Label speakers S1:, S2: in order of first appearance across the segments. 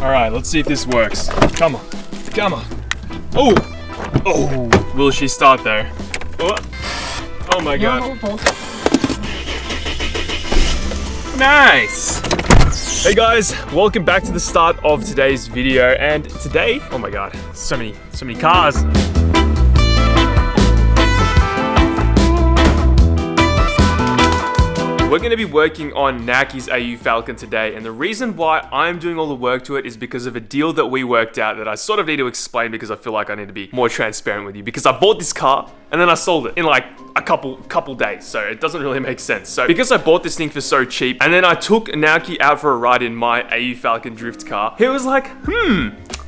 S1: All right, let's see if this works. Come on, come on. Oh, oh, will she start though? Oh my God. Nice. Hey guys, welcome back to the start of today's video. And today, oh my God, so many cars. We're going to be working on Naki's AU Falcon today, and the reason why I'm doing all the work to it is because of a deal that we worked out that I sort of need to explain because I feel like I need to be more transparent with you, because I bought this car and then I sold it in like a couple days, so it doesn't really make sense. So because I bought this thing for so cheap and then I took Naki out for a ride in my AU Falcon drift car, he was like,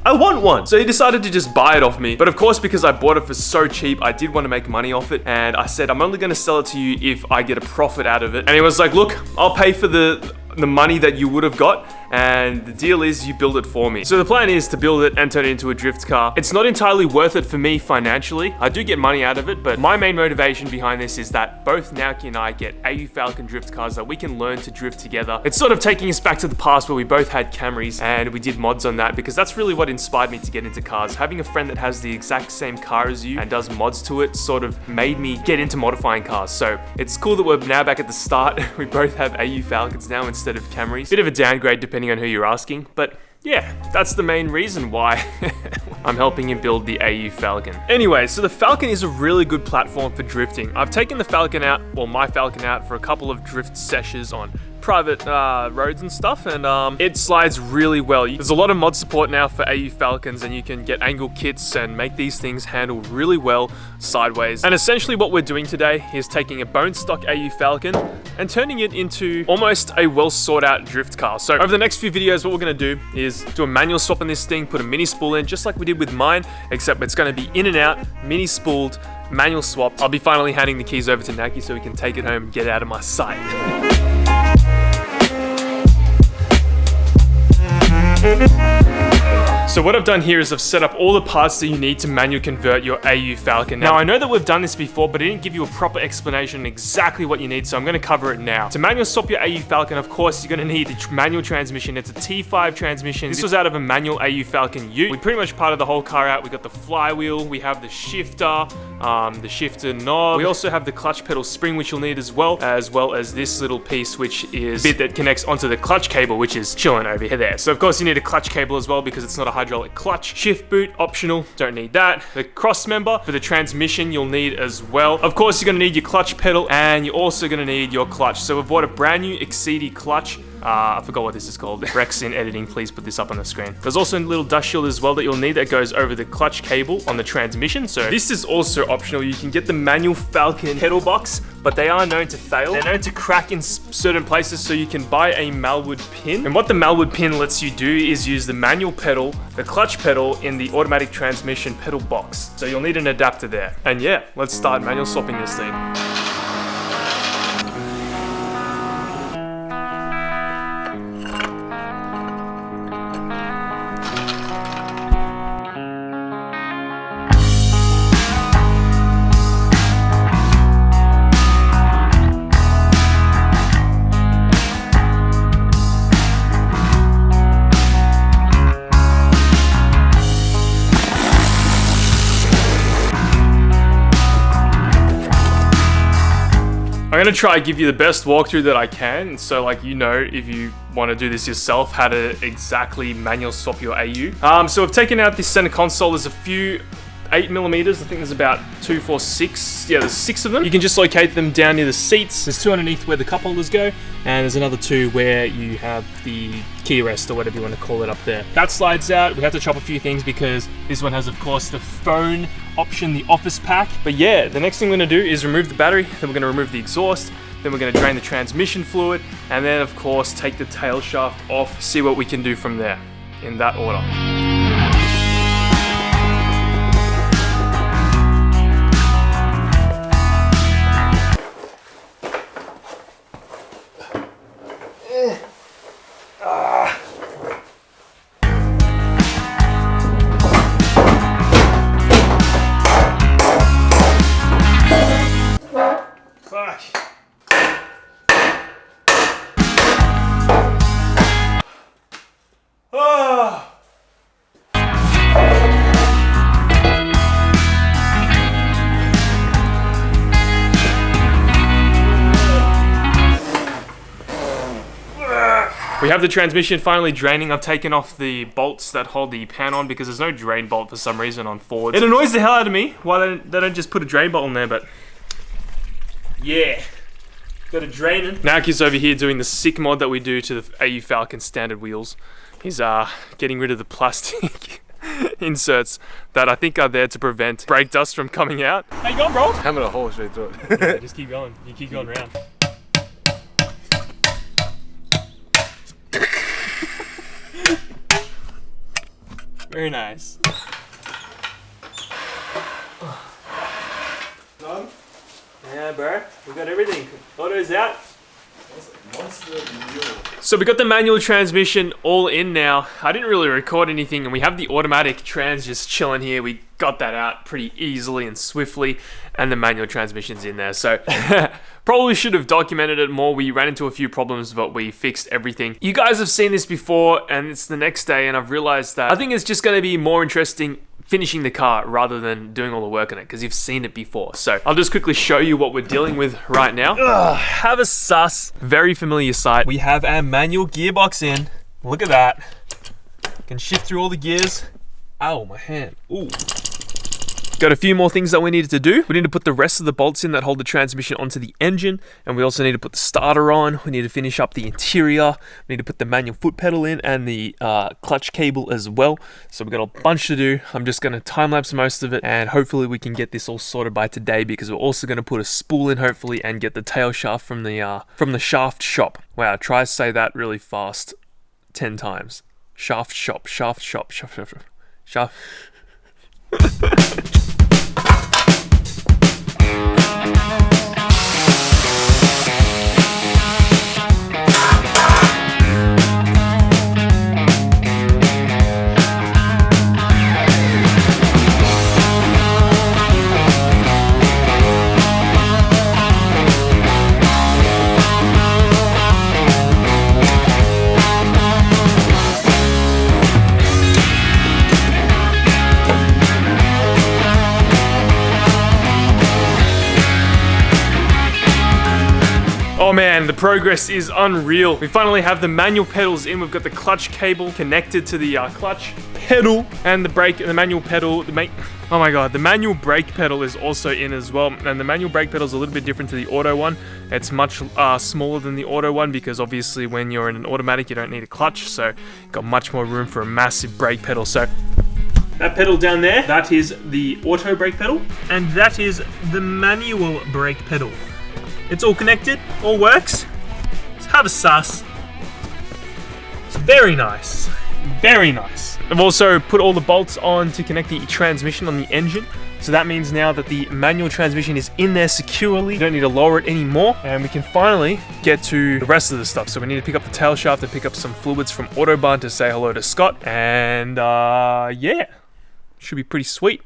S1: I want one. So he decided to just buy it off me. But of course, because I bought it for so cheap, I did want to make money off it. And I said, I'm only going to sell it to you if I get a profit out of it. And he was like, look, I'll pay for the money that you would have got. And the deal is you build it for me. So the plan is to build it and turn it into a drift car. It's not entirely worth it for me financially. I do get money out of it, but my main motivation behind this is that both Naki and I get AU Falcon drift cars that we can learn to drift together. It's sort of taking us back to the past where we both had Camrys and we did mods on that, because that's really what inspired me to get into cars. Having a friend that has the exact same car as you and does mods to it sort of made me get into modifying cars. So it's cool that we're now back at the start. We both have AU Falcons now instead of Camrys. Bit of a downgrade depending on who you're asking, but yeah, that's the main reason why I'm helping him build the AU Falcon. Anyway, so the Falcon is a really good platform for drifting. I've taken the Falcon out, well, my Falcon out for a couple of drift sessions on private roads and stuff, and it slides really well. There's a lot of mod support now for AU Falcons, and you can get angle kits and make these things handle really well sideways. And essentially what we're doing today is taking a bone stock AU Falcon and turning it into almost a well sought out drift car. So over the next few videos, what we're going to do is do a manual swap on this thing, put a mini spool in just like we did with mine, except it's going to be in and out, mini spooled, manual swap. I'll be finally handing the keys over to Naki so we can take it home and get it out of my sight. So what I've done here is I've set up all the parts that you need to manual convert your AU Falcon. Now I know that we've done this before, but I didn't give you a proper explanation on exactly what you need, so I'm going to cover it now. To manual swap your AU Falcon, of course, you're going to need the manual transmission. It's a T5 transmission. This was out of a manual AU Falcon Ute. We pretty much parted the whole car out. We got the flywheel, we have the shifter knob. We also have the clutch pedal spring, which you'll need as well as this little piece, which is the bit that connects onto the clutch cable, which is chilling over here there. So of course you need a clutch cable as well because it's not a hydraulic clutch. Shift boot, optional, don't need that. The cross member for the transmission you'll need as well. Of course, you're gonna need your clutch pedal and you're also gonna need your clutch. So we've bought a brand new Exceedy clutch. I forgot what this is called. Rex in editing, please put this up on the screen. There's also a little dust shield as well that you'll need that goes over the clutch cable on the transmission. So this is also optional. You can get the manual Falcon pedal box, but they are known to fail. They're known to crack in certain places, so you can buy a Malwood pin. And what the Malwood pin lets you do is use the manual pedal, the clutch pedal in the automatic transmission pedal box. So you'll need an adapter there. And yeah, let's start manual swapping this thing. I'm gonna try to give you the best walkthrough that I can, so like you know, if you want to do this yourself, how to exactly manual swap your AU. So I've taken out this center console. There's a few 8mm. I think there's about 2, 4, 6. Yeah, there's 6 of them. You can just locate them down near the seats. There's 2 underneath where the cup holders go, and there's another 2 where you have the key rest or whatever you want to call it up there. That slides out. We have to chop a few things because this one has, of course, the phone option, the office pack. But yeah, the next thing we're gonna do is remove the battery. Then we're gonna remove the exhaust. Then we're gonna drain the transmission fluid, and then of course take the tail shaft off. See what we can do from there, in that order. Fuck. We have the transmission finally draining. I've taken off the bolts that hold the pan on because there's no drain bolt for some reason on Fords. It annoys the hell out of me why they don't just put a drain bolt in there, but yeah. Got a drain in. Naki's over here doing the sick mod that we do to the AU Falcon standard wheels. He's getting rid of the plastic inserts that I think are there to prevent brake dust from coming out. How you going, bro?
S2: Having a hole straight through it.
S1: Yeah, just keep going. You keep going around. Very nice. Done? Yeah, bro. We got everything. Auto's out. So we got the manual transmission all in now. I didn't really record anything, and we have the automatic trans just chilling here. We got that out pretty easily and swiftly, and the manual transmission's in there. So probably should have documented it more. We ran into a few problems, but we fixed everything. You guys have seen this before, and it's the next day, and I've realized that I think it's just going to be more interesting finishing the car rather than doing all the work on it, because you've seen it before. So I'll just quickly show you what we're dealing with right now. Have a sus. Very familiar sight. We have our manual gearbox in. Look at that. Can shift through all the gears. Ow, my hand. Ooh. Got a few more things that we needed to do. We need to put the rest of the bolts in that hold the transmission onto the engine, and we also need to put the starter on. We need to finish up the interior. We need to put the manual foot pedal in and the clutch cable as well. So we've got a bunch to do. I'm just going to time-lapse most of it, and hopefully we can get this all sorted by today, because we're also going to put a spool in hopefully and get the tail shaft from the shaft shop. Wow, try to say that really fast 10 times. Shaft shop, shaft shop, shaft shop, shaft. Oh man, the progress is unreal. We finally have the manual pedals in. We've got the clutch cable connected to the clutch pedal, and the manual pedal, oh my god, the manual brake pedal is also in as well. And the manual brake pedal is a little bit different to the auto one. It's much smaller than the auto one, because obviously when you're in an automatic, you don't need a clutch. So you've got much more room for a massive brake pedal. So that pedal down there, that is the auto brake pedal, and that is the manual brake pedal. It's all connected, all works. Let's have a sus. Very nice, very nice. I've also put all the bolts on to connect the transmission on the engine. So that means now that the manual transmission is in there securely. You don't need to lower it anymore, and we can finally get to the rest of the stuff. So we need to pick up the tail shaft and pick up some fluids from Autobahn to say hello to Scott. And yeah, should be pretty sweet.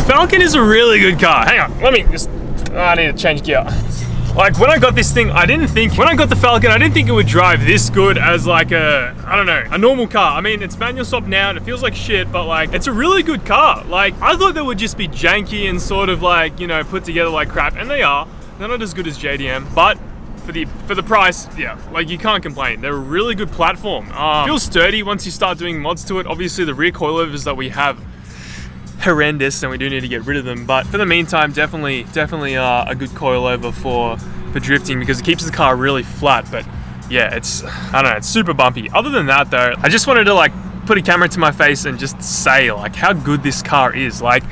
S1: Falcon is a really good car. Hang on, let me just, I need to change gear. Like when I got this thing, when I got the Falcon, I didn't think it would drive this good as like a, I don't know, a normal car. I mean, it's manual swap now and it feels like shit, but like, it's a really good car. Like, I thought they would just be janky and sort of like, you know, put together like crap, and they are. They're not as good as JDM, but for the price, yeah, like you can't complain. They're a really good platform. Feels sturdy once you start doing mods to it. Obviously the rear coilovers that we have, horrendous, and we do need to get rid of them, but for the meantime, definitely a good coilover for drifting, because it keeps the car really flat. But yeah, it's, I don't know, it's super bumpy. Other than that though, I just wanted to like put a camera to my face and just say like how good this car is. Like,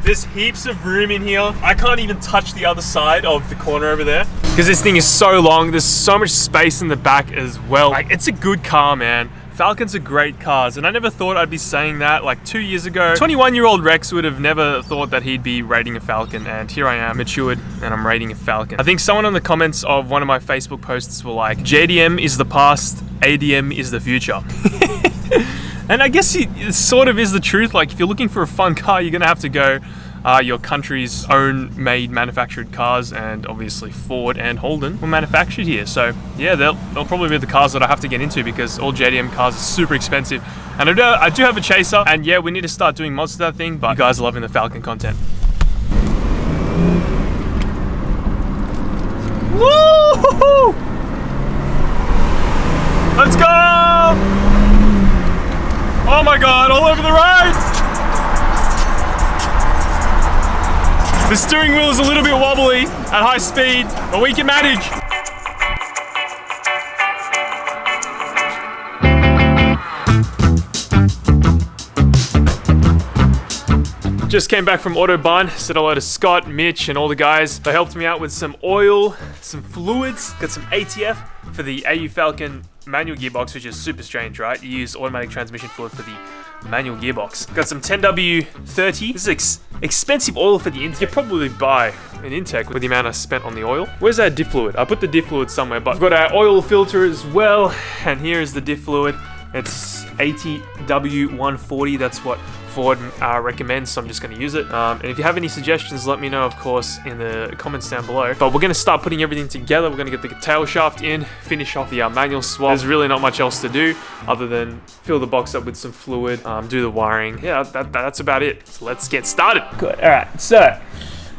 S1: there's heaps of room in here. I can't even touch the other side of the corner over there because this thing is so long. There's so much space in the back as well. Like, it's a good car, man. Falcons are great cars, and I never thought I'd be saying that like 2 years ago. 21-year-old Rex would have never thought that he'd be rating a Falcon, and here I am, matured, and I'm rating a Falcon. I think someone in the comments of one of my Facebook posts were like, JDM is the past, ADM is the future. And I guess it sort of is the truth. Like, if you're looking for a fun car, you're gonna have to go your country's own made manufactured cars, and obviously Ford and Holden were manufactured here. So yeah, they'll probably be the cars that I have to get into, because all JDM cars are super expensive. And I do have a Chaser, and yeah, we need to start doing mods to that thing, but you guys are loving the Falcon content. Woo! Let's go! Oh my god, all over the road! The steering wheel is a little bit wobbly at high speed, but we can manage. Just came back from Autobahn, said hello to Scott, Mitch, and all the guys. They helped me out with some oil, some fluids, got some ATF for the AU Falcon manual gearbox, which is super strange, right? You use automatic transmission fluid for the manual gearbox. Got some 10W30. This is expensive oil for the intake. You could probably buy an intake with the amount I spent on the oil. Where's our Diff Fluid? I put the Diff Fluid somewhere, but we've got our oil filter as well. And here is the Diff Fluid. It's 80W140. That's what Ford recommends, so I'm just going to use it. And if you have any suggestions, let me know, of course, in the comments down below. But we're going to start putting everything together. We're going to get the tail shaft in, finish off the manual swap. There's really not much else to do other than fill the box up with some fluid, do the wiring. Yeah, that's about it. So let's get started. Good. All right. So,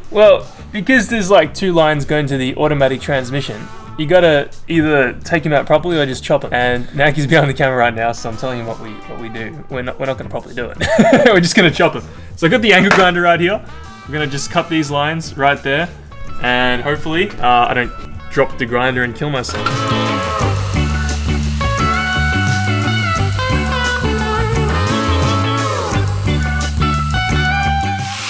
S1: well, because there's like 2 lines going to the automatic transmission, you gotta either take him out properly or just chop him. And Naki's behind the camera right now, so I'm telling him what we do. We're not gonna properly do it. We're just gonna chop him. So I got the angle grinder right here. We're gonna just cut these lines right there, and hopefully I don't drop the grinder and kill myself.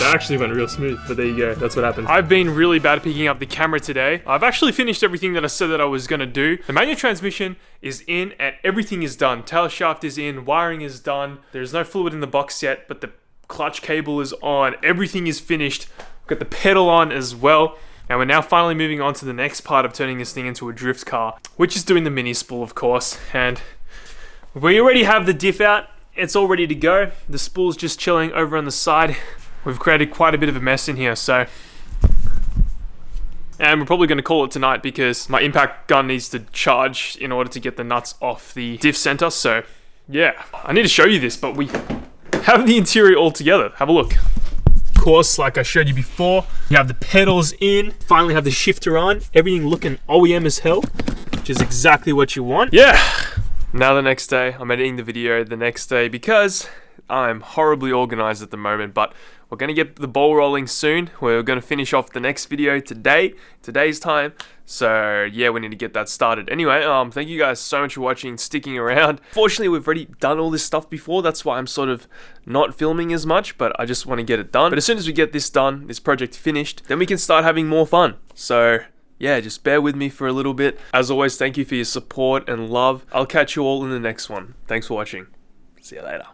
S1: Actually went real smooth, but there you go, that's what happened. I've been really bad at picking up the camera today. I've actually finished everything that I said that I was gonna do. The manual transmission is in and everything is done. Tail shaft is in, wiring is done. There's no fluid in the box yet, but the clutch cable is on. Everything is finished. We've got the pedal on as well. And we're now finally moving on to the next part of turning this thing into a drift car, which is doing the mini spool, of course. And we already have the diff out. It's all ready to go. The spool's just chilling over on the side. We've created quite a bit of a mess in here, so... And we're probably going to call it tonight because my impact gun needs to charge in order to get the nuts off the diff center, so... Yeah, I need to show you this, but we have the interior all together. Have a look. Of course, like I showed you before, you have the pedals in, finally have the shifter on, everything looking OEM as hell, which is exactly what you want. Yeah! Now the next day, I'm editing the video the next day because I'm horribly organized at the moment, but we're going to get the ball rolling soon. We're going to finish off the next video today's time. So yeah, we need to get that started. Anyway, thank you guys so much for watching, sticking around. Fortunately, we've already done all this stuff before. That's why I'm sort of not filming as much, but I just want to get it done. But as soon as we get this done, this project finished, then we can start having more fun. So yeah, just bear with me for a little bit. As always, thank you for your support and love. I'll catch you all in the next one. Thanks for watching. See you later.